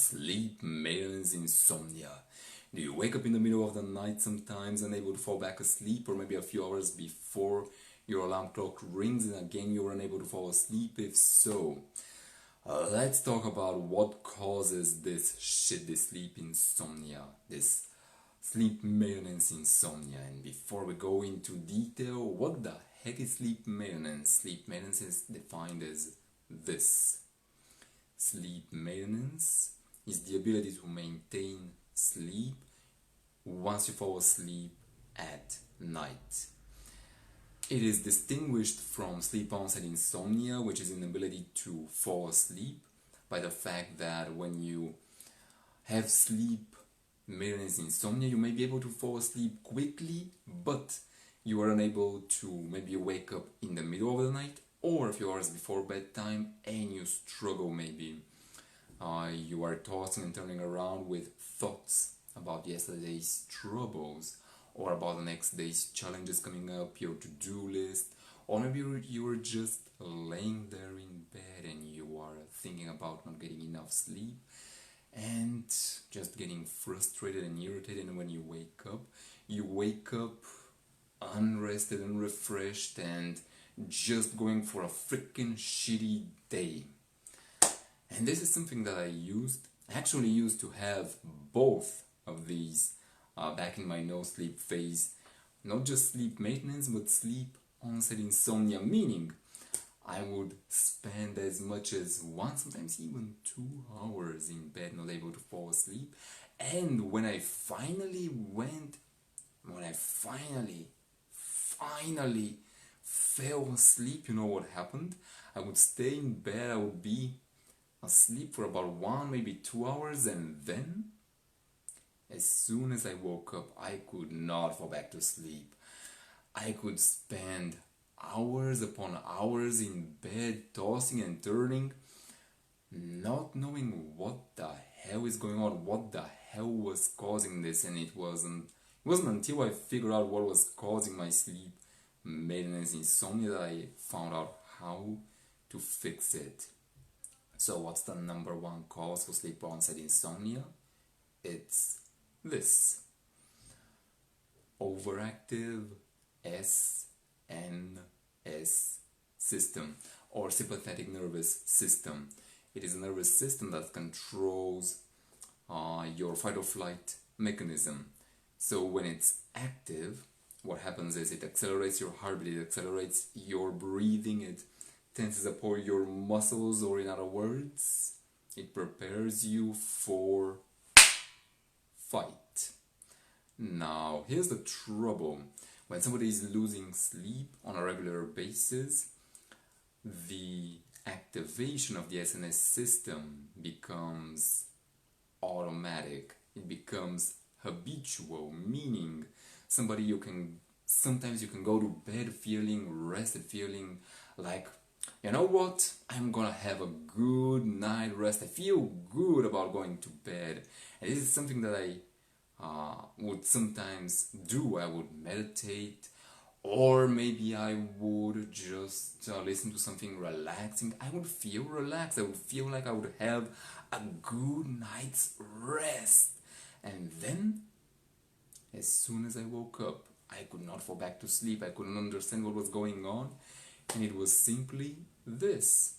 Sleep maintenance insomnia. Do you wake up in the middle of the night sometimes unable to fall back asleep, or maybe a few hours before your alarm clock rings and again you're unable to fall asleep? If so, let's talk about what causes this sleep insomnia, this sleep maintenance insomnia. And before we go into detail, what the heck is sleep maintenance? Sleep maintenance is defined as this. Sleep maintenance is the ability to maintain sleep once you fall asleep at night. It is distinguished from sleep onset insomnia, which is an inability to fall asleep, by the fact that when you have sleep maintenance insomnia, you may be able to fall asleep quickly, but you are unable to maybe wake up in the middle of the night or a few hours before bedtime, and you struggle maybe. You are tossing and turning around with thoughts about yesterday's troubles, or about the next day's challenges coming up, your to-do list, or maybe you're just laying there in bed and you are thinking about not getting enough sleep and just getting frustrated and irritated, and when you wake up unrested, unrefreshed, and just going for a freaking shitty day. And this is something that I actually used to have both of these back in my no sleep phase. Not just sleep maintenance, but sleep onset insomnia, meaning I would spend as much as 1, sometimes even 2 hours in bed not able to fall asleep. And when I finally fell asleep, you know what happened? I would stay in bed, I would be asleep for about 1, maybe 2 hours, and then as soon as I woke up, I could not fall back to sleep. I could spend hours upon hours in bed, tossing and turning, not knowing what the hell is going on, what the hell was causing this. And it wasn't until I figured out what was causing my sleep maintenance insomnia that I found out how to fix it. So what's the number one cause for sleep onset insomnia? It's this: overactive SNS system, or sympathetic nervous system. It is a nervous system that controls your fight or flight mechanism. So when it's active, what happens is it accelerates your heartbeat, it accelerates your breathing, it tenses up all your muscles, or in other words, it prepares you for fight. Now, here's the trouble. When somebody is losing sleep on a regular basis, the activation of the SNS system becomes automatic. It becomes habitual, meaning sometimes you can go to bed feeling rested, feeling like, you know what, I'm gonna have a good night rest. I feel good about going to bed. And this is something that I would sometimes do. I would meditate, or maybe I would just listen to something relaxing. I would feel relaxed. I would feel like I would have a good night's rest. And then, as soon as I woke up, I could not fall back to sleep. I couldn't understand what was going on. And it was simply this: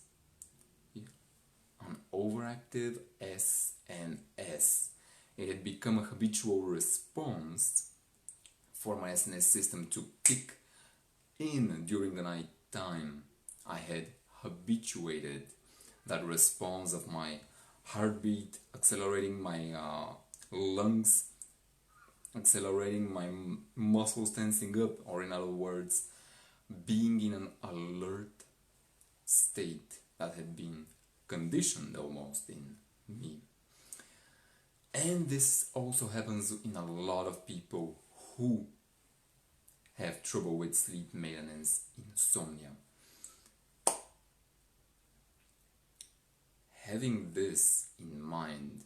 an overactive SNS. It had become a habitual response for my SNS system to kick in during the night time. I had habituated that response of my heartbeat accelerating, my lungs accelerating, my muscles tensing up, or in other words, being in an alert state that had been conditioned almost in me. And this also happens in a lot of people who have trouble with sleep maintenance insomnia. Having this in mind,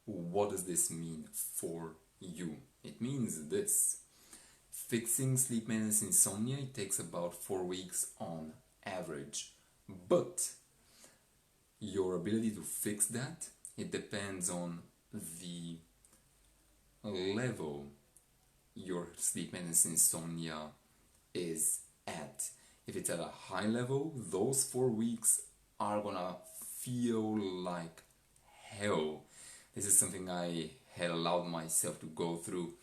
what does this mean for you? It means this: fixing sleep maintenance insomnia, it takes about 4 weeks on average. But your ability to fix that It depends on the level your sleep maintenance insomnia is at. If it's at a high level, those 4 weeks are gonna feel like hell. This is something I had allowed myself to go through.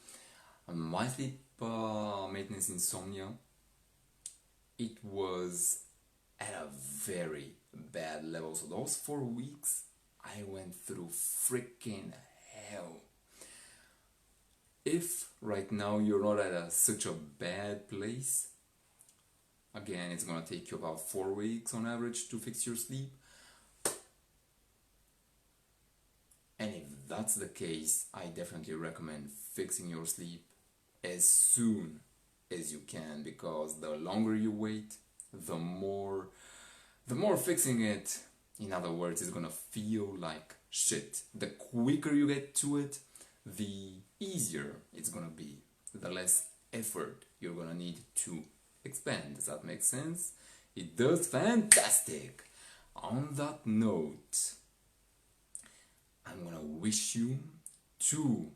My sleep maintenance insomnia, it was at a very bad level. So those 4 weeks, I went through freaking hell. If right now you're not at such a bad place, again, it's gonna take you about 4 weeks on average to fix your sleep. And if that's the case, I definitely recommend fixing your sleep as soon as you can, because the longer you wait, the more fixing it, in other words, is gonna feel like shit. The quicker you get to it, the easier it's gonna be, the less effort you're gonna need to expend. Does that make sense? It does. Fantastic. On that note, I'm gonna wish you to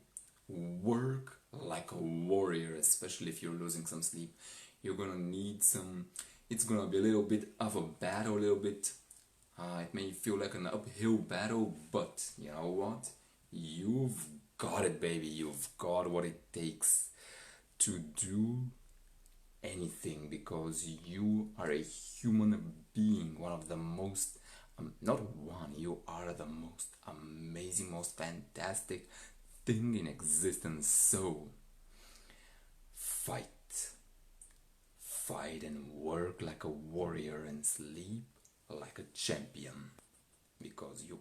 work like a warrior, especially if you're losing some sleep. You're gonna need some, it's gonna be a little bit of a battle, a little bit, it may feel like an uphill battle, but you know what? You've got it, baby. You've got what it takes to do anything, because you are a human being, one of the most, not one, you are the most amazing, most fantastic thing in existence. So fight and work like a warrior and sleep like a champion, because you